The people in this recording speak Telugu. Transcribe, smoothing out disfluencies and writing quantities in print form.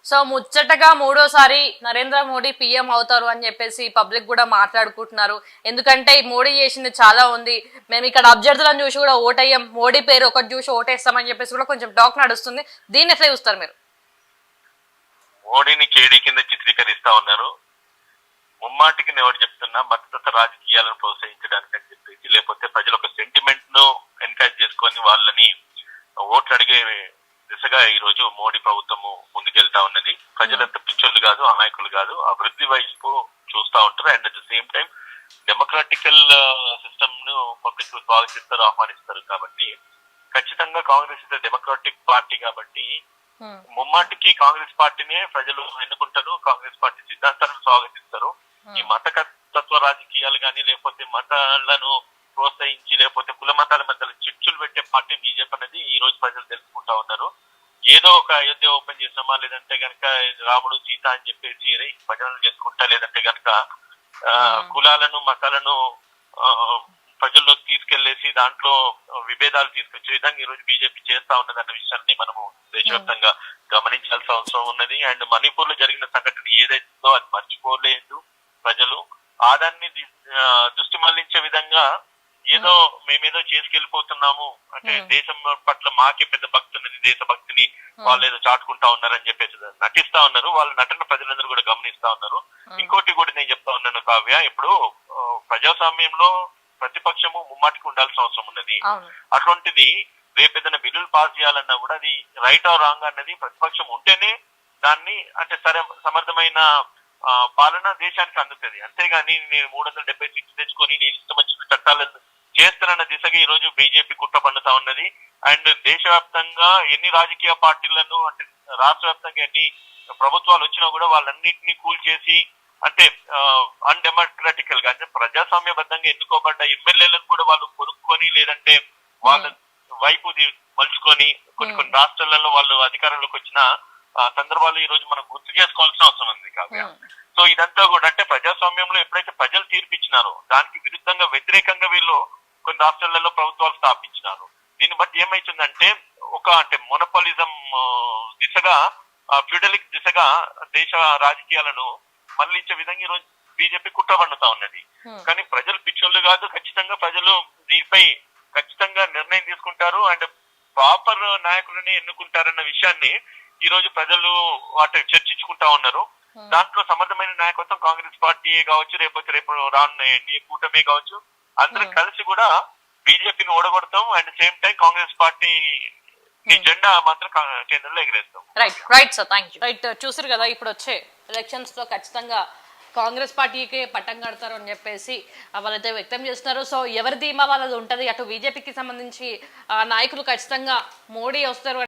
సో ముచ్చటగా మూడోసారి నరేంద్ర మోడీ పీఎం అవుతారు అని చెప్పేసి పబ్లిక్ కూడా మాట్లాడుకుంటున్నారు. ఎందుకంటే మోడీ చేసింది చాలా ఉంది, మేము ఇక్కడ అభ్యర్థులను చూసి కూడా ఓటయ్యాం, మోడీ పేరు ఒకటి చూసి ఓటేస్తామని చెప్పేసి కూడా కొంచెం టాక్ నడుస్తుంది. దీన్ని ఎట్లా చూస్తారు మీరు? మోడీని కేడీ కింద చిత్రీకరిస్తా ఉన్నారు. ముమ్మాటికి నేను చెప్తున్నా, మద్దతు రాజకీయాలను ప్రోత్సహించడానికి అని చెప్పేసి, లేకపోతే ప్రజల ఒక సెంటిమెంట్ ను ఎన్కరేజ్ చేసుకొని వాళ్ళని ఓట్లు అడిగే దిశగా ఈ రోజు మోడీ ప్రభుత్వము ముందుకెళ్తా ఉన్నది. ప్రజలంతా పిచ్చోళ్ళు కాదు, అమాయకులు కాదు, అభివృద్ధి వైపు చూస్తా ఉంటారు. And at the same time democratical system ను పబ్లిక్ స్వాగతిస్తారు, ఆహ్వానిస్తారు. కాబట్టి ఖచ్చితంగా కాంగ్రెస్ ఇస్ డెమోక్రాటిక్ పార్టీ కాబట్టి ముమ్మాటికి కాంగ్రెస్ పార్టీనే ప్రజలు ఎన్నుకుంటారు, కాంగ్రెస్ పార్టీ సిద్ధాంతాలను స్వాగతిస్తారు. ఈ మత తత్వ రాజకీయాలు కానీ, లేకపోతే మతాలను ప్రోత్సహించి, లేకపోతే కుల మతాల మధ్యలో చిచ్చులు పెట్టే పార్టీ బీజేపీ అనేది ఈ రోజు ప్రజలు తెలుసుకుంటా ఉన్నారు. ఏదో ఒక అయోధ్య ఓపెన్ చేసామా, లేదంటే గనక రాముడు సీత అని చెప్పేసి భజనలు చేసుకుంటా, లేదంటే గనక కులాలను మతాలను ప్రజల్లోకి తీసుకెళ్లేసి దాంట్లో విభేదాలు తీసుకొచ్చే విధంగా ఈ రోజు బీజేపీ చేస్తా ఉన్నది అన్న విషయాన్ని మనము దేశవ్యాప్తంగా గమనించాల్సిన అవసరం ఉన్నది. అండ్ మణిపూర్ లో జరిగిన సంఘటన ఏదైతుందో అది మర్చిపోలేదు ప్రజలు. ఆదాన్ని దృష్టి మళ్లించే విధంగా ఏదో మేమేదో చేసుకెళ్లిపోతున్నాము అంటే దేశం పట్ల మాకే పెద్ద భక్తి ఉన్నది, దేశభక్తిని వాళ్ళు ఏదో చాటుకుంటా ఉన్నారని చెప్పేసి నటిస్తా ఉన్నారు. వాళ్ళ నటన ప్రజలందరూ కూడా గమనిస్తా ఉన్నారు. ఇంకోటి కూడా నేను చెప్తా ఉన్నాను కావ్య, ఇప్పుడు ప్రజాస్వామ్యంలో ప్రతిపక్షము ముమ్మాటికి ఉండాల్సిన అవసరం ఉన్నది. అటువంటిది రేపు ఏదైనా బిల్లులు పాస్ చేయాలన్నా కూడా అది రైట్ ఆర్ రాంగ్ అన్నది ప్రతిపక్షం ఉంటేనే దాన్ని అంటే సమర్థమైన పాలన దేశానికి అందుతుంది. అంతేగాని నేను 370 సీట్లు తెచ్చుకొని నేను ఇష్టం వచ్చిన చట్టాలను చేస్తానన్న దిశగా ఈ రోజు బీజేపీ కుట్ర పన్నుతా ఉన్నది. అండ్ దేశవ్యాప్తంగా ఎన్ని రాజకీయ పార్టీలను అంటే రాష్ట్ర వ్యాప్తంగా ఎన్ని ప్రభుత్వాలు వచ్చినా కూడా వాళ్ళన్నింటినీ కూల్చేసి అంటే అన్డెమోక్రాటికల్ గా అంటే ప్రజాస్వామ్యబద్ధంగా ఎన్నుకోబడ్డ ఎమ్మెల్యేలను కూడా వాళ్ళు కొనుక్కొని లేదంటే వాళ్ళ వైపు మలుచుకొని కొన్ని రాష్ట్రాలలో వాళ్ళు అధికారంలోకి వచ్చిన సందర్భాలు ఈ రోజు మనం గుర్తు చేసుకోవాల్సిన అవసరం ఉంది కావ్య. సో ఇదంతా కూడా అంటే ప్రజాస్వామ్యంలో ఎప్పుడైతే ప్రజలు తీర్పిచ్చినారో దానికి విరుద్ధంగా వ్యతిరేకంగా వీళ్ళు కొన్ని రాష్ట్రాలలో ప్రభుత్వాలు స్థాపించినారు. దీన్ని బట్టి ఏమైతుందంటే అంటే మొనోపాలిజం దిశగా ఫ్యూడలిక్ దిశగా దేశ రాజకీయాలను మళ్లించే విధంగా ఈ రోజు బీజేపీ కుట్ర పన్నుతా ఉన్నది. కానీ ప్రజలు పిచ్చోళ్ళు కాదు, ఖచ్చితంగా ప్రజలు దీనిపై ఖచ్చితంగా నిర్ణయం తీసుకుంటారు అండ్ ప్రాపర్ నాయకులని ఎన్నుకుంటారన్న విషయాన్ని ఈ రోజు ప్రజలు వాటి చర్చించుకుంటా ఉన్నారు. దాంట్లో సమర్థమైన నాయకత్వం కాంగ్రెస్ పార్టీ కావచ్చు, రేపు రానున్న ఎన్డీఏ కూటమి కావచ్చు, అందరం కలిసి కూడా బీజేపీని ఓడగొడతాం. And same time Congress party జెండా మాత్రం కేంద్రంలో ఎగిరేస్తాం. Right sir, thank you. Right, చూసారు కదా ఇప్పుడు వచ్చే ఎలక్షన్స్ లో ఖచ్చితంగా కాంగ్రెస్ పార్టీకి పట్టం కడతారు అని చెప్పేసి వాళ్ళైతే వ్యక్తం చేస్తున్నారు. సో ఎవరి ధీమా వాళ్ళది ఉంటది. అటు బీజేపీకి సంబంధించి నాయకులు ఖచ్చితంగా మోడీ వస్తారు